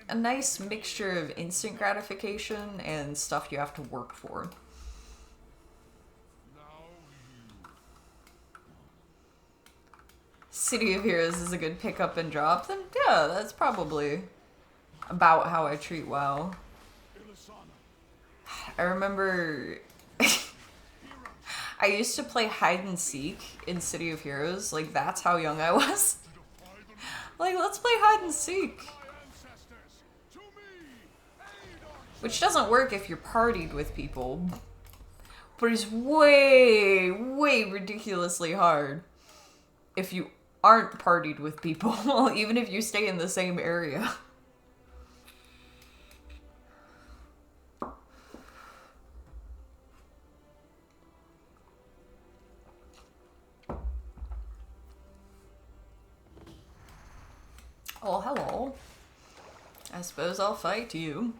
a nice mixture of instant gratification and stuff you have to work for. City of Heroes is a good pick up and drop, then yeah, that's probably about how I treat WoW. I remember I used to play hide and seek in City of Heroes, like that's how young I was. Like, let's play hide and seek. Which doesn't work if you're partied with people, but it's way, way ridiculously hard if you aren't partied with people, even if you stay in the same area. Oh, hello. I suppose I'll fight you.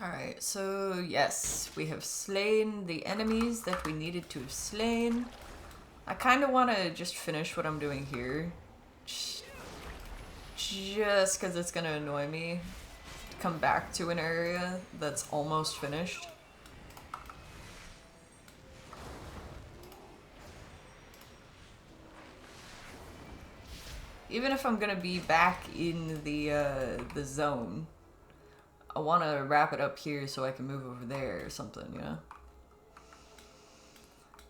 Alright, so yes, we have slain the enemies that we needed to have slain. I kind of want to just finish what I'm doing here. Just because it's going to annoy me to come back to an area that's almost finished. Even if I'm going to be back in the zone, I want to wrap it up here so I can move over there or something, you know?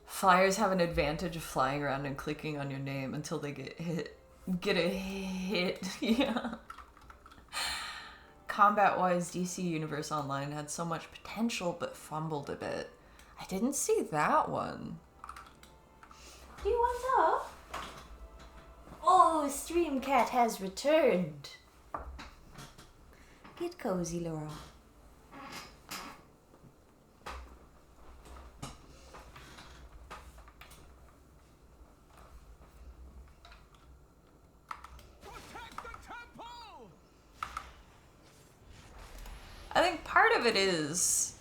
Flyers have an advantage of flying around and clicking on your name until they get hit. get a hit. Yeah. Combat-wise, DC Universe Online had so much potential but fumbled a bit. I didn't see that one. Do you want up? Oh, Streamcat has returned. Get cozy, Laura. Protect the temple! I think part of it is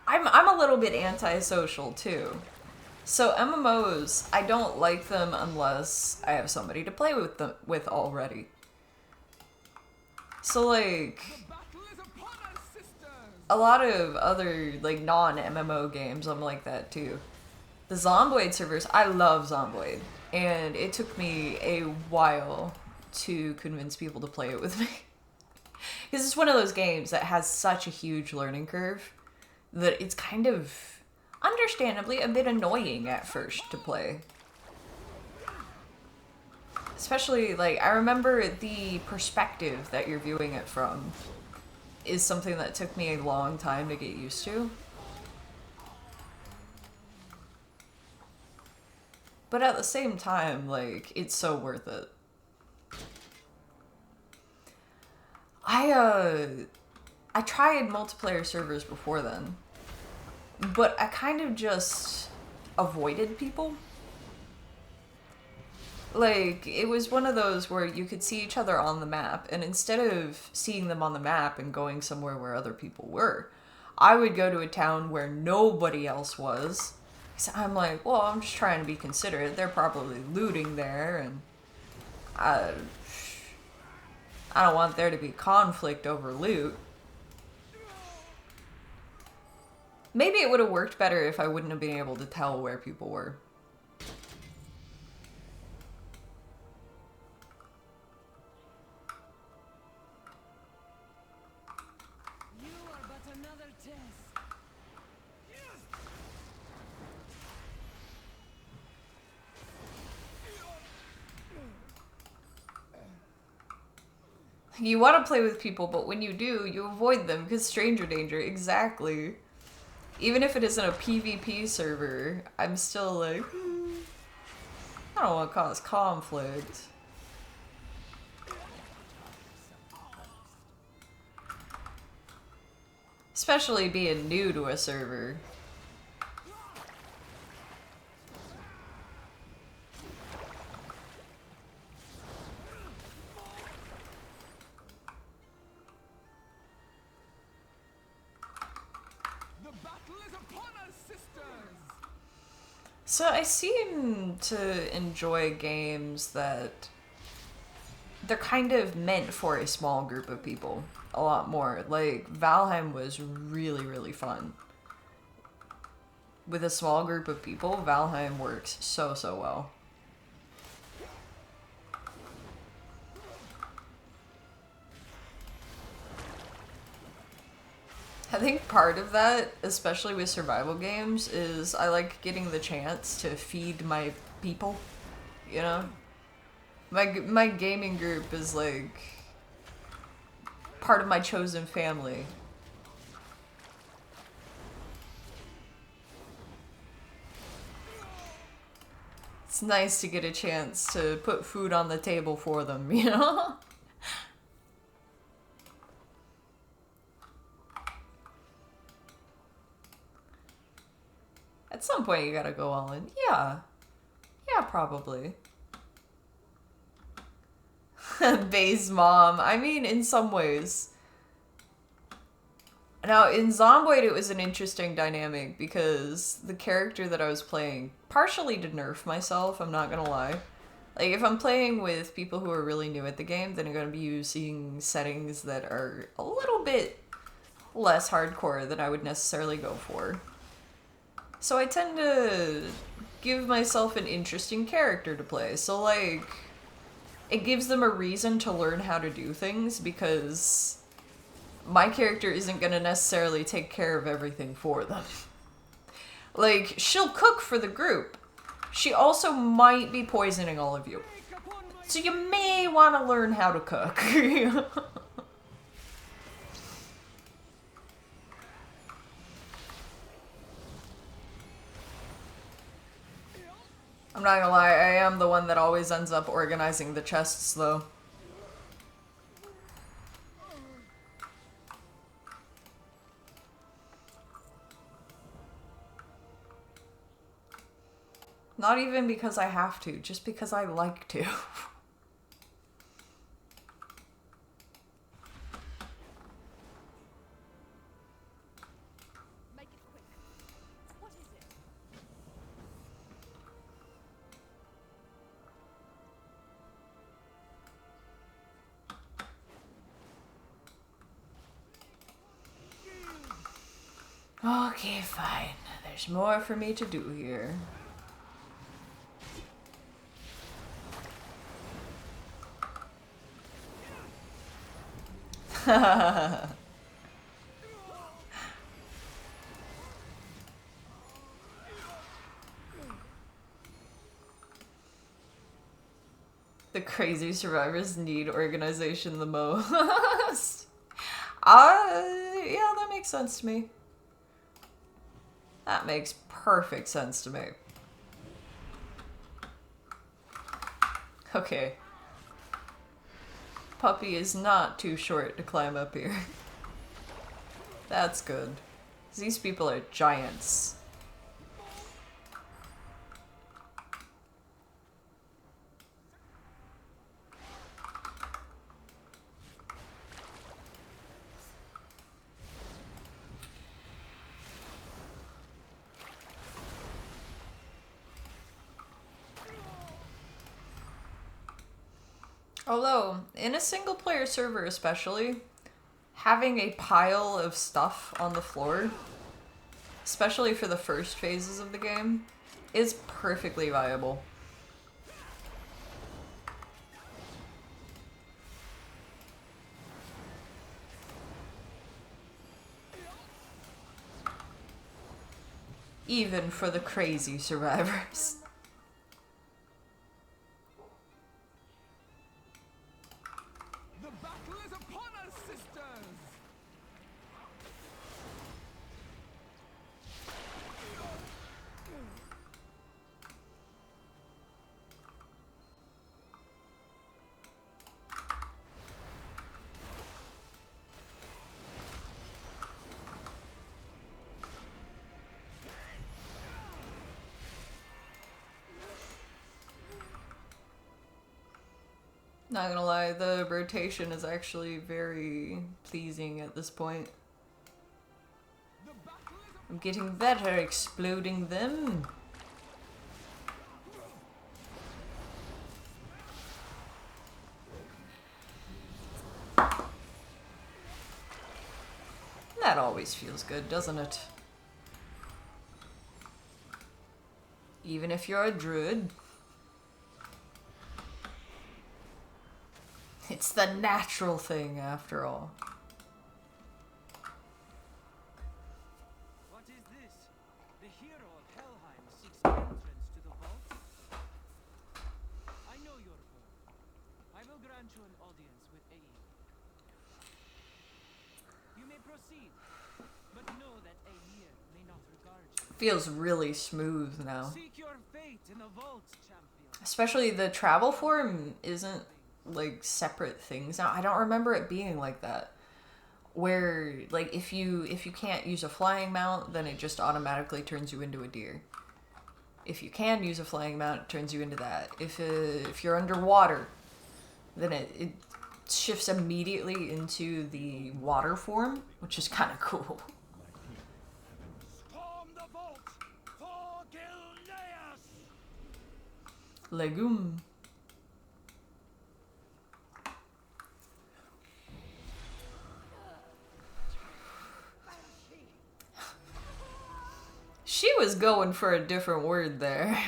I'm a little bit antisocial too. So MMOs, I don't like them unless I have somebody to play with already. So like Battle is upon us, sisters! a lot of other like non-MMO games, I'm like that too. The Zomboid servers, I love Zomboid, and it took me a while to convince people to play it with me. Because it's one of those games that has such a huge learning curve that it's kind of, understandably, a bit annoying at first to play. Especially, like, I remember the perspective that you're viewing it from is something that took me a long time to get used to. But at the same time, like, it's so worth it. I tried multiplayer servers before then, but I kind of just avoided people. Like, it was one of those where you could see each other on the map, and instead of seeing them on the map and going somewhere where other people were, I would go to a town where nobody else was. So I'm like, well, I'm just trying to be considerate. They're probably looting there, and I don't want there to be conflict over loot. Maybe it would have worked better if I wouldn't have been able to tell where people were. You are but another test. You want to play with people, but when you do, you avoid them because stranger danger, exactly. Even if it isn't a PvP server, I'm still like, I don't want to cause conflict. Especially being new to a server. The battle is upon us, sisters! So I seem to enjoy games that they're kind of meant for a small group of people a lot more. Like, Valheim was really, really fun. With a small group of people, Valheim works so, so well. I think part of that, especially with survival games, is I like getting the chance to feed my people, you know? My gaming group is like part of my chosen family. It's nice to get a chance to put food on the table for them, you know? At some point you gotta go all in. Yeah. Yeah, probably. Base mom. I mean, in some ways. Now, in Zomboid, it was an interesting dynamic because the character that I was playing partially to nerf myself, I'm not gonna lie. Like, if I'm playing with people who are really new at the game, then I'm gonna be using settings that are a little bit less hardcore than I would necessarily go for. So I tend to give myself an interesting character to play. So, like, it gives them a reason to learn how to do things because my character isn't going to necessarily take care of everything for them. Like, she'll cook for the group. She also might be poisoning all of you. So you may want to learn how to cook. I'm not gonna lie, I am the one that always ends up organizing the chests, though. Not even because I have to, just because I like to. Make it quick. What is it? Okay, fine. There's more for me to do here. The crazy survivors need organization the most. Yeah, that makes sense to me. That makes perfect sense to me. Okay. Puppy is not too short to climb up here. That's good. These people are giants. Although, in a single player server especially, having a pile of stuff on the floor, especially for the first phases of the game, is perfectly viable. Even for the crazy survivors. The battle is upon us, sisters! Not gonna lie, the rotation is actually very pleasing at this point. The battle is I'm getting better at exploding them. That always feels good, doesn't it? Even if you're a druid. It's the natural thing, after all. What is this? The hero of Helheim seeks entrance to the vault? I know your form. I will grant you an audience with Ae. You may proceed, but know that Aemir may not regard you. Feels really smooth now. Seek your fate in the vault, champion. Especially the travel form isn't like separate things now. I don't remember it being like that. Where like if you can't use a flying mount, then it just automatically turns you into a deer. If you can use a flying mount, it turns you into that. If you're underwater, then it shifts immediately into the water form, which is kind of cool. storm the vault for Gilneas! Legume. She was going for a different word there.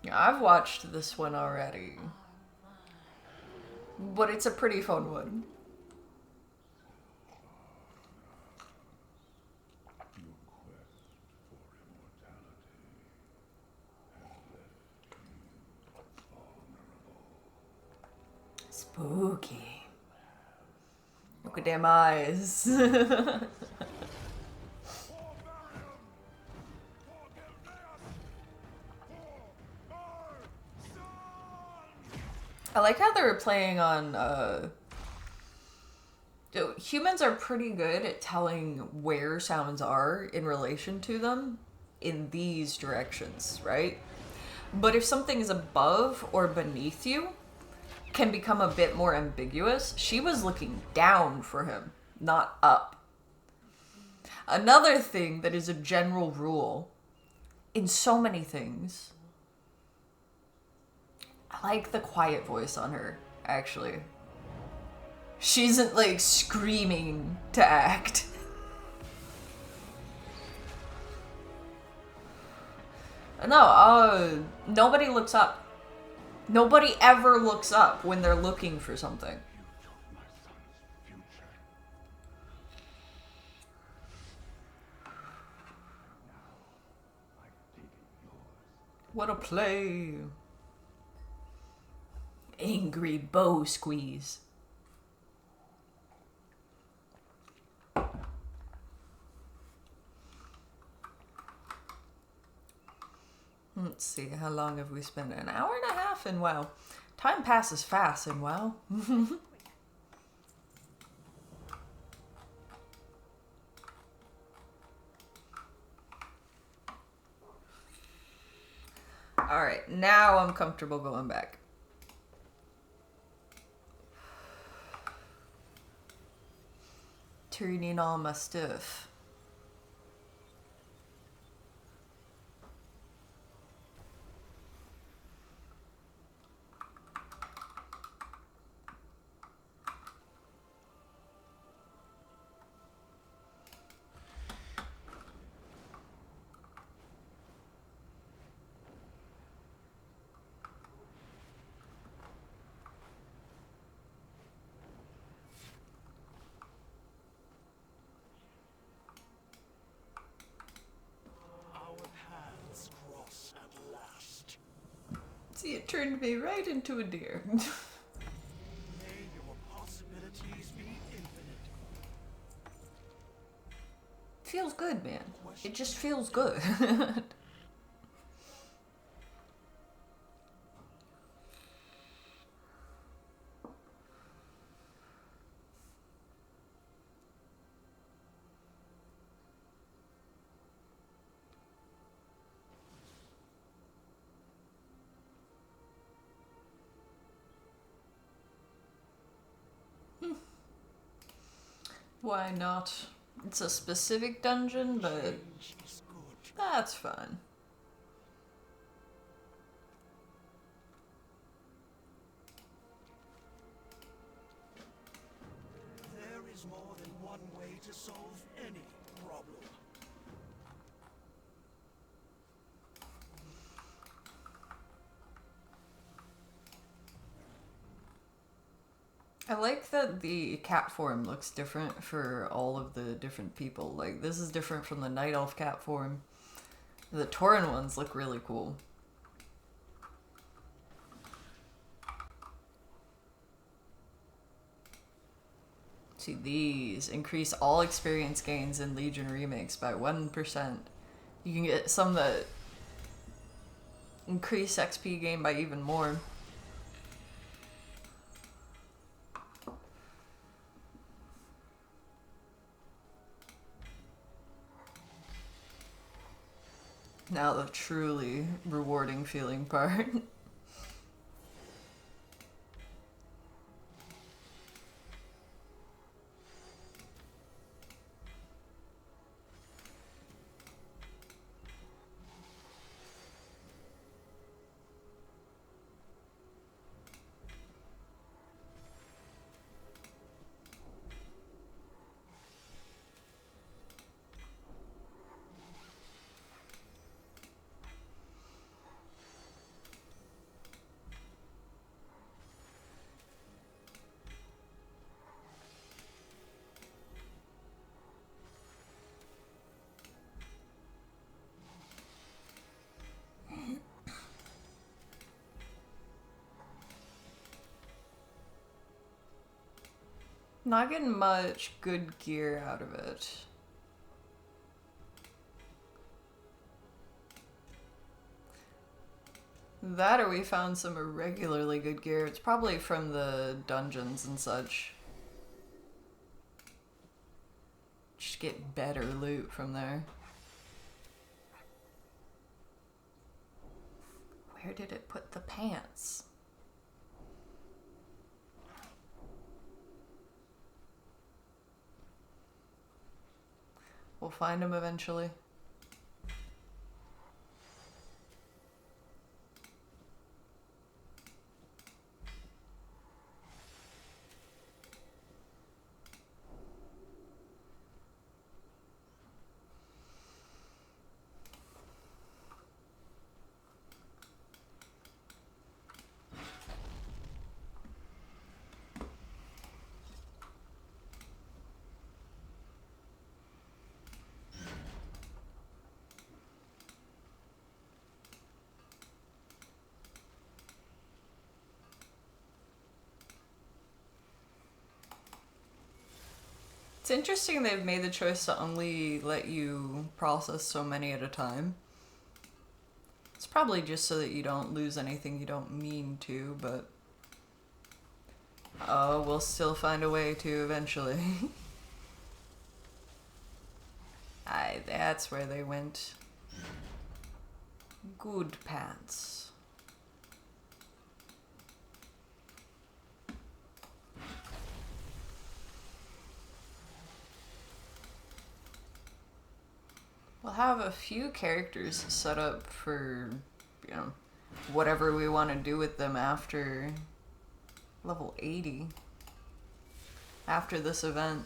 Yeah, I've watched this one already. But it's a pretty fun one. Your quest for immortality. Spooky. Look at them eyes. For Varian! For Gilneas! For our son! I like how they were playing on, humans are pretty good at telling where sounds are in relation to them in these directions, right? But if something is above or beneath you, can become a bit more ambiguous. She was looking down for him, not up. Another thing that is a general rule in so many things, I like the quiet voice on her, actually. She isn't like screaming to act. No, nobody looks up. Nobody ever looks up when they're looking for something. You took my son's future. Now, I've taken yours. What a play. Angry bow squeeze. Let's see, how long have we spent? An hour and a half in WoW. Time passes fast in WoW. Alright, now I'm comfortable going back. Turning all my stuff. Our paths cross at last. See, it turned me right into a deer. May your possibilities be infinite. Feels good, man. It just feels good. Why not? It's a specific dungeon, but Change is good. that's fine. There is more than one way to solve any problem. I like that the cat form looks different for all of the different people. Like, this is different from the Night Elf cat form. The Tauren ones look really cool. See, these increase all experience gains in Legion remakes by 1%. You can get some that increase XP gain by even more. Now the truly rewarding feeling part. Not getting much good gear out of it. That or we found some irregularly good gear. It's probably from the dungeons and such. Just get better loot from there. Where did it put the pants? We'll find them eventually. It's interesting they've made the choice to only let you process so many at a time. It's probably just so that you don't lose anything you don't mean to, but... oh, we'll still find a way to eventually. Aye, that's where they went. Good pants. We'll have a few characters set up for, you know, whatever we want to do with them after level 80. After this event.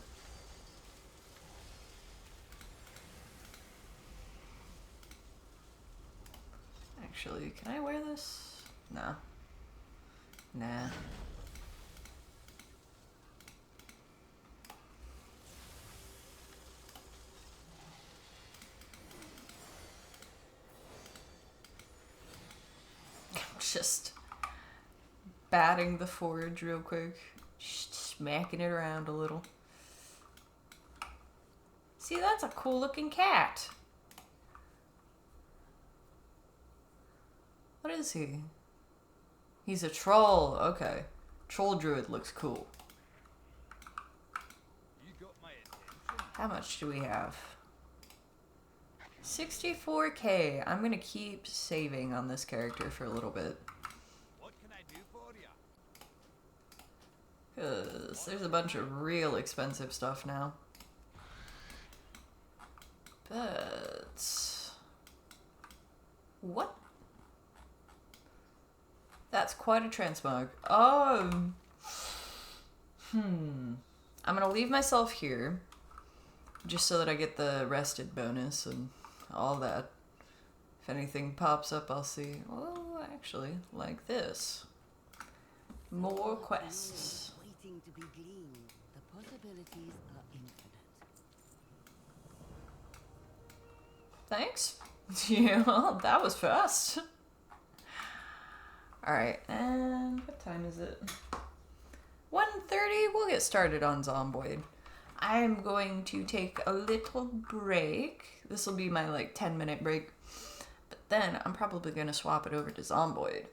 Actually, can I wear this? No. Nah. Just batting the forge real quick. Just smacking it around a little. See, that's a cool looking cat. What is he? He's a troll. Okay. Troll druid looks cool. You got my attention. How much do we have? 64k. I'm gonna keep saving on this character for a little bit. What can I do for you? Cause there's a bunch of real expensive stuff now. But... what? That's quite a transmog. Oh! I'm gonna leave myself here. Just so that I get the rested bonus and all that. If anything pops up, I'll see. Oh, actually, like this. More quests. Waiting to be gleaned. The possibilities are infinite. Thanks. Yeah, that was fast. Alright, and what time is it? 1:30. We'll get started on Zomboid. I'm going to take a little break. This will be my like 10-minute break. But then I'm probably going to swap it over to Zomboid.